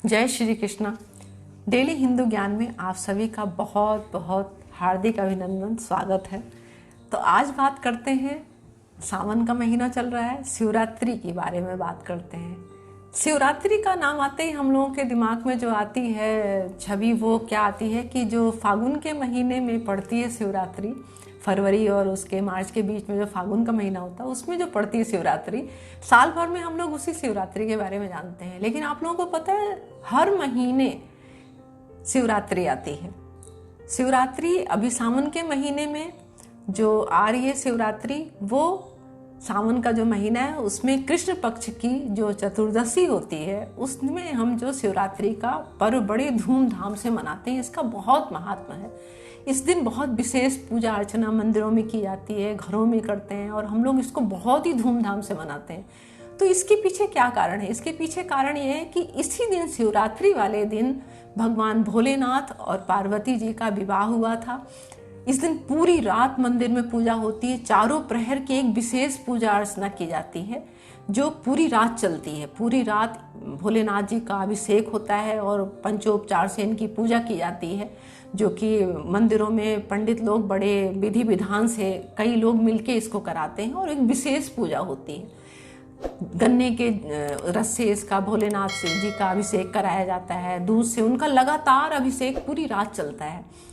जय श्री कृष्णा। डेली हिंदू ज्ञान में आप सभी का बहुत बहुत हार्दिक अभिनंदन, स्वागत है। तो आज बात करते हैं, सावन का महीना चल रहा है, शिवरात्रि के बारे में बात करते हैं। शिवरात्रि का नाम आते ही हम लोगों के दिमाग में जो आती है छवि वो क्या आती है कि जो फागुन के महीने में पड़ती है शिवरात्रि, फरवरी और उसके मार्च के बीच में जो फागुन का महीना होता है उसमें जो पड़ती है शिवरात्रि, साल भर में हम लोग उसी शिवरात्रि के बारे में जानते हैं। लेकिन आप लोगों को पता है हर महीने शिवरात्रि आती है। शिवरात्रि अभी सावन के महीने में जो आ रही है शिवरात्रि, वो सावन का जो महीना है उसमें कृष्ण पक्ष की जो चतुर्दशी होती है उसमें हम जो शिवरात्रि का पर्व बड़ी धूमधाम से मनाते हैं। इसका बहुत महात्मा है। इस दिन बहुत विशेष पूजा अर्चना मंदिरों में की जाती है, घरों में करते हैं और हम लोग इसको बहुत ही धूमधाम से मनाते हैं। तो इसके पीछे क्या कारण है? इसके पीछे कारण ये है कि इसी दिन शिवरात्रि वाले दिन भगवान भोलेनाथ और पार्वती जी का विवाह हुआ था। इस दिन पूरी रात मंदिर में पूजा होती है, चारों प्रहर की एक विशेष पूजा अर्चना की जाती है जो पूरी रात चलती है। पूरी रात भोलेनाथ जी का अभिषेक होता है और पंचोपचार से इनकी पूजा की जाती है, जो कि मंदिरों में पंडित लोग बड़े विधि विधान से कई लोग मिलके इसको कराते हैं और एक विशेष पूजा होती है। गन्ने के रस से इसका भोलेनाथ जी का अभिषेक कराया जाता है, दूध से उनका लगातार अभिषेक पूरी रात चलता है।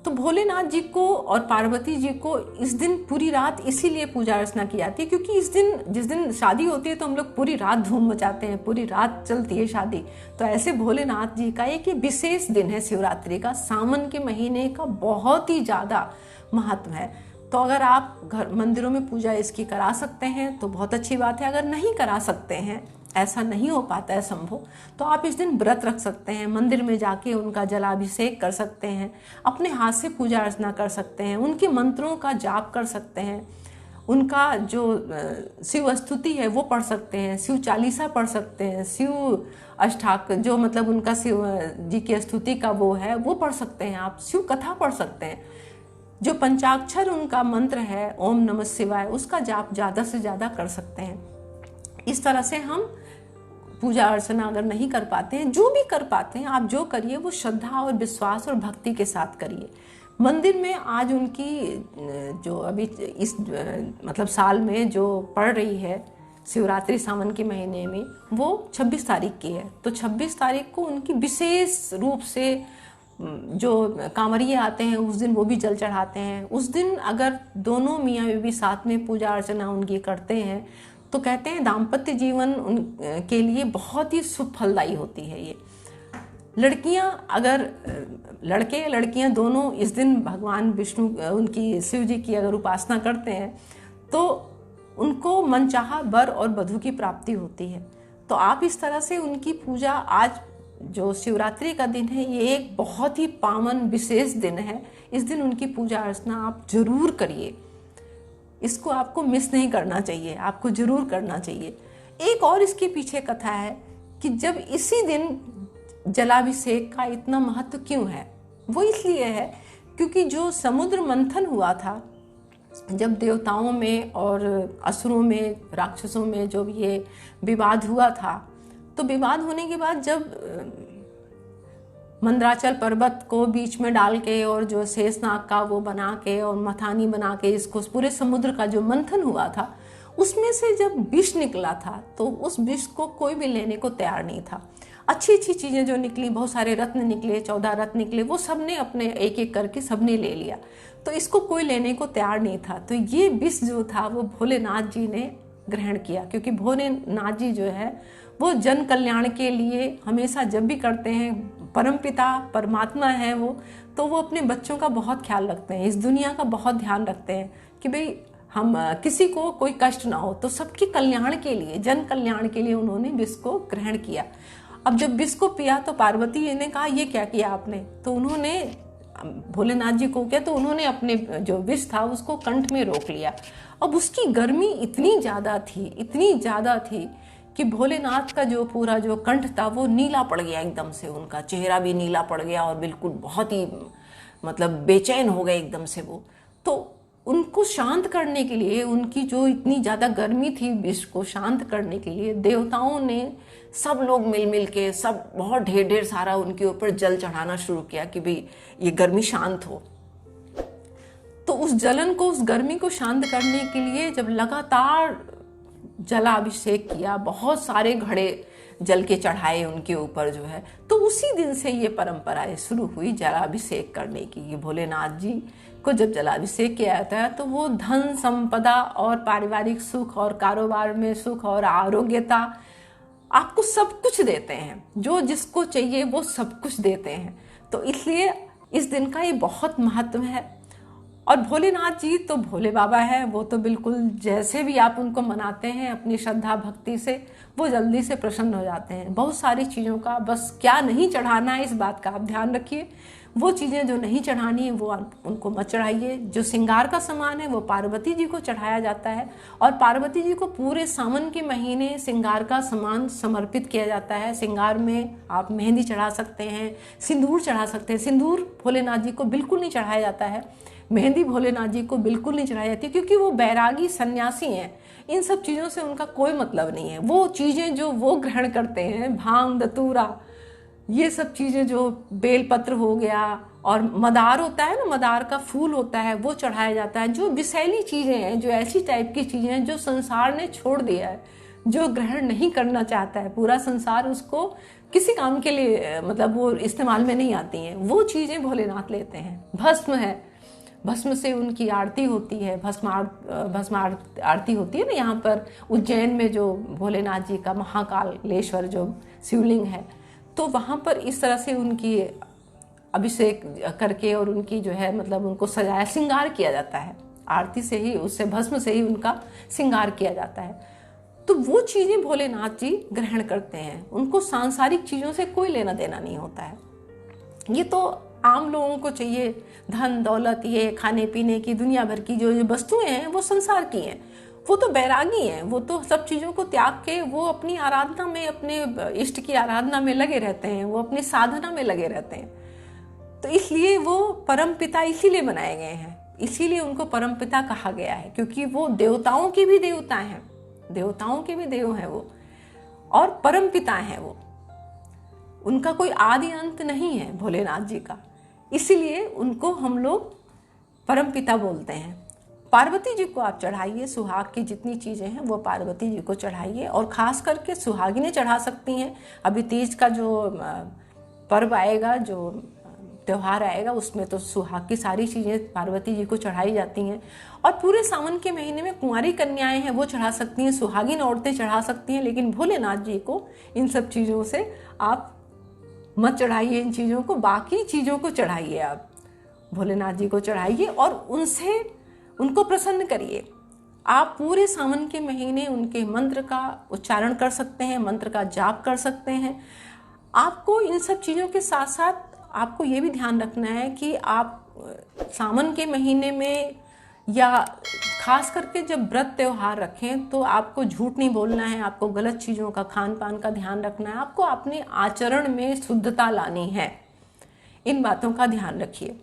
तो भोलेनाथ जी को और पार्वती जी को इस दिन पूरी रात इसीलिए पूजा अर्चना की जाती है क्योंकि इस दिन जिस दिन शादी होती है तो हम लोग पूरी रात धूम मचाते हैं, पूरी रात चलती है शादी। तो ऐसे भोलेनाथ जी का एक विशेष दिन है शिवरात्रि का, सावन के महीने का बहुत ही ज़्यादा महत्व है। तो अगर आप घर मंदिरों में पूजा इसकी करा सकते हैं तो बहुत अच्छी बात है। अगर नहीं करा सकते हैं, ऐसा नहीं हो पाता है संभव, तो आप इस दिन व्रत रख सकते हैं, मंदिर में जाके उनका जलाभिषेक कर सकते हैं, अपने हाथ से पूजा अर्चना कर सकते हैं, उनके मंत्रों का जाप कर सकते हैं, उनका जो शिव स्तुति है वो पढ़ सकते हैं, शिव चालीसा पढ़ सकते हैं, शिव अष्टाक जो मतलब उनका शिव जी की स्तुति का वो है वो पढ़ सकते हैं, आप शिव कथा पढ़ सकते हैं। जो पंचाक्षर उनका मंत्र है ओम नमः शिवाय, उसका जाप ज़्यादा से ज़्यादा कर सकते हैं। इस तरह से हम पूजा अर्चना अगर नहीं कर पाते हैं, जो भी कर पाते हैं आप जो करिए वो श्रद्धा और विश्वास और भक्ति के साथ करिए। मंदिर में आज उनकी जो अभी इस मतलब साल में जो पड़ रही है शिवरात्रि सावन के महीने में वो 26 तारीख की है। तो 26 तारीख को उनकी विशेष रूप से जो कांवरिये आते हैं उस दिन वो भी जल चढ़ाते हैं। उस दिन अगर दोनों मियाँ बीवी साथ में पूजा अर्चना उनकी करते हैं तो कहते हैं दाम्पत्य जीवन उनके लिए बहुत ही शुभ फलदायी होती है। ये लड़कियां अगर लड़के लड़कियां दोनों इस दिन भगवान विष्णु उनकी शिव जी की अगर उपासना करते हैं तो उनको मनचाहा वर और वधू की प्राप्ति होती है। तो आप इस तरह से उनकी पूजा, आज जो शिवरात्रि का दिन है ये एक बहुत ही पावन विशेष दिन है। इस दिन उनकी पूजा अर्चना आप जरूर करिए, इसको आपको मिस नहीं करना चाहिए, आपको जरूर करना चाहिए। एक और इसके पीछे कथा है कि जब इसी दिन जलाभिषेक का इतना महत्व क्यों है, वो इसलिए है क्योंकि जो समुद्र मंथन हुआ था, जब देवताओं में और असुरों में राक्षसों में जो ये विवाद हुआ था, तो विवाद होने के बाद जब मंदराचल पर्वत को बीच में डाल के और जो शेषनाग का वो बना के और मथानी बना के इसको पूरे समुद्र का जो मंथन हुआ था उसमें से जब विष निकला था तो उस विष को कोई भी लेने को तैयार नहीं था। अच्छी अच्छी चीज़ें जो निकली, बहुत सारे रत्न निकले, 14 रत्न निकले, वो सबने अपने एक एक करके सबने ले लिया। तो इसको कोई लेने को तैयार नहीं था। तो ये विष जो था वो भोलेनाथ जी ने ग्रहण किया, क्योंकि भोलेनाथ जी जो है वो जन कल्याण के लिए हमेशा जब भी करते हैं, परमपिता परमात्मा है वो, तो वो अपने बच्चों का बहुत ख्याल रखते हैं, इस दुनिया का बहुत ध्यान रखते हैं कि भाई हम किसी को कोई कष्ट ना हो। तो सबके कल्याण के लिए, जन कल्याण के लिए उन्होंने विष को ग्रहण किया। अब जब विष को पिया तो पार्वती जी ने कहा ये क्या किया आपने? तो उन्होंने भोलेनाथ जी को किया तो उन्होंने अपने जो विष था उसको कंठ में रोक लिया। अब उसकी गर्मी इतनी ज़्यादा थी, इतनी ज़्यादा थी कि भोलेनाथ का जो पूरा जो कंठ था वो नीला पड़ गया, एकदम से उनका चेहरा भी नीला पड़ गया और बिल्कुल बहुत ही मतलब बेचैन हो गए एकदम से वो। तो उनको शांत करने के लिए, उनकी जो इतनी ज़्यादा गर्मी थी विष को शांत करने के लिए देवताओं ने सब लोग मिल मिल के सब बहुत ढेर ढेर सारा उनके ऊपर जल चढ़ाना शुरू किया कि भाई ये गर्मी शांत हो। तो उस जलन को, उस गर्मी को शांत करने के लिए जब लगातार जलाभिषेक किया, बहुत सारे घड़े जल के चढ़ाए उनके ऊपर जो है, तो उसी दिन से ये परंपराएं शुरू हुई जलाभिषेक करने की। भोलेनाथ जी को जब जलाभिषेक किया जाता है तो वो धन संपदा और पारिवारिक सुख और कारोबार में सुख और आरोग्यता आपको सब कुछ देते हैं, जो जिसको चाहिए वो सब कुछ देते हैं। तो इसलिए इस दिन का ये बहुत महत्व है। और भोलेनाथ जी तो भोले बाबा है, वो तो बिल्कुल जैसे भी आप उनको मनाते हैं अपनी श्रद्धा भक्ति से, वो जल्दी से प्रसन्न हो जाते हैं। बहुत सारी चीज़ों का बस क्या नहीं चढ़ाना है इस बात का आप ध्यान रखिए। वो चीज़ें जो नहीं चढ़ानी है वो उनको मत चढ़ाइए। जो श्रृंगार का सामान है वो पार्वती जी को चढ़ाया जाता है, और पार्वती जी को पूरे सावन के महीने श्रृंगार का सामान समर्पित किया जाता है। श्रृंगार में आप मेहंदी चढ़ा सकते हैं, सिंदूर चढ़ा सकते हैं। सिंदूर भोलेनाथ जी को बिल्कुल नहीं चढ़ाया जाता है, मेहंदी भोलेनाथ जी को बिल्कुल नहीं चढ़ाई जाती, क्योंकि वो बैरागी सन्यासी हैं। इन सब चीज़ों से उनका कोई मतलब नहीं है। वो चीज़ें जो वो ग्रहण करते हैं, भांग धतूरा, ये सब चीज़ें, जो बेलपत्र हो गया और मदार होता है ना, मदार का फूल होता है, वो चढ़ाया जाता है। जो विषैली चीज़ें हैं, जो ऐसी टाइप की चीज़ें हैं जो संसार ने छोड़ दिया है, जो ग्रहण नहीं करना चाहता है पूरा संसार, उसको किसी काम के लिए मतलब वो इस्तेमाल में नहीं आती हैं, वो चीज़ें भोलेनाथ लेते हैं। भस्म है, भस्म से उनकी आरती होती है, भस्म आरती होती है ना यहाँ पर उज्जैन में, जो भोलेनाथ जी का महाकालेश्वर जो शिवलिंग है, तो वहाँ पर इस तरह से उनकी अभिषेक करके और उनकी जो है मतलब उनको सजाया श्रृंगार किया जाता है। आरती से ही, उससे भस्म से ही उनका श्रृंगार किया जाता है। तो वो चीज़ें भोलेनाथ जी ग्रहण करते हैं, उनको सांसारिक चीज़ों से कोई लेना देना नहीं होता है। ये तो आम लोगों को चाहिए, धन दौलत, ये खाने पीने की दुनिया भर की जो वस्तुएं हैं वो संसार की हैं। वो तो बैरागी हैं, वो तो सब चीज़ों को त्याग के वो अपनी आराधना में, अपने इष्ट की आराधना में लगे रहते हैं, वो अपनी साधना में लगे रहते हैं। तो इसलिए वो परम पिता इसीलिए बनाए गए हैं, इसीलिए उनको परम पिता कहा गया है, क्योंकि वो देवताओं के भी देवता हैं, देवताओं के भी देव हैं वो, और परम पिता हैं वो। उनका कोई आदि अंत नहीं है भोलेनाथ जी का, इसीलिए उनको हम लोग परम पिता बोलते हैं। पार्वती जी को आप चढ़ाइए, सुहाग की जितनी चीज़ें हैं वो पार्वती जी को चढ़ाइए, और ख़ास करके सुहागिनें चढ़ा सकती हैं। अभी तीज का जो पर्व आएगा, जो त्यौहार आएगा, उसमें तो सुहाग की सारी चीज़ें पार्वती जी को चढ़ाई जाती हैं। और पूरे सावन के महीने में कुंवारी कन्याएं हैं वो चढ़ा सकती हैं, सुहागिन औरतें चढ़ा सकती हैं, लेकिन भोलेनाथ जी को इन सब चीज़ों से आप मत चढ़ाइए, इन चीज़ों को, बाकी चीज़ों को चढ़ाइए। आप भोलेनाथ जी को चढ़ाइए और उनसे उनको प्रसन्न करिए। आप पूरे सावन के महीने उनके मंत्र का उच्चारण कर सकते हैं, मंत्र का जाप कर सकते हैं। आपको इन सब चीज़ों के साथ साथ आपको ये भी ध्यान रखना है कि आप सावन के महीने में या खास करके जब व्रत त्यौहार रखें तो आपको झूठ नहीं बोलना है, आपको गलत चीज़ों का, खान पान का ध्यान रखना है, आपको अपने आचरण में शुद्धता लानी है। इन बातों का ध्यान रखिए।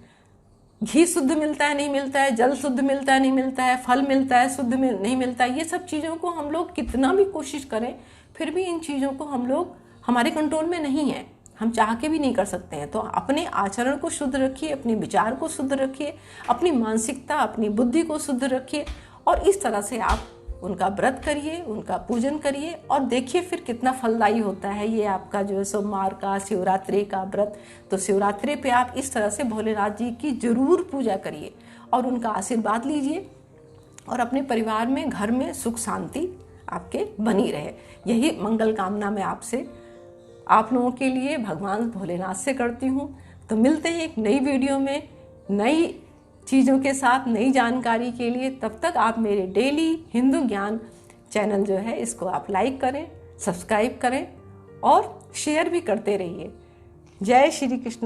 घी शुद्ध मिलता है नहीं मिलता है, जल शुद्ध मिलता है नहीं मिलता है, फल मिलता है शुद्ध नहीं मिलता है, ये सब चीज़ों को हम लोग कितना भी कोशिश करें फिर भी इन चीज़ों को हम लोग, हमारे कंट्रोल में नहीं है, हम चाह के भी नहीं कर सकते हैं। तो अपने आचरण को शुद्ध रखिए, अपने विचार को शुद्ध रखिए, अपनी मानसिकता, अपनी बुद्धि को शुद्ध रखिए, और इस तरह से आप उनका व्रत करिए, उनका पूजन करिए, और देखिए फिर कितना फलदायी होता है ये आपका जो सोमवार का, शिवरात्रि का व्रत। तो शिवरात्रि पे आप इस तरह से भोलेनाथ जी की जरूर पूजा करिए और उनका आशीर्वाद लीजिए, और अपने परिवार में, घर में सुख शांति आपके बनी रहे। यही मंगल कामना मैं आपसे, आप लोगों के लिए भगवान भोलेनाथ से करती हूँ। तो मिलते हैं एक नई वीडियो में, नई चीज़ों के साथ, नई जानकारी के लिए। तब तक आप मेरे डेली हिंदू ज्ञान चैनल जो है इसको आप लाइक करें, सब्सक्राइब करें और शेयर भी करते रहिए। जय श्री कृष्ण।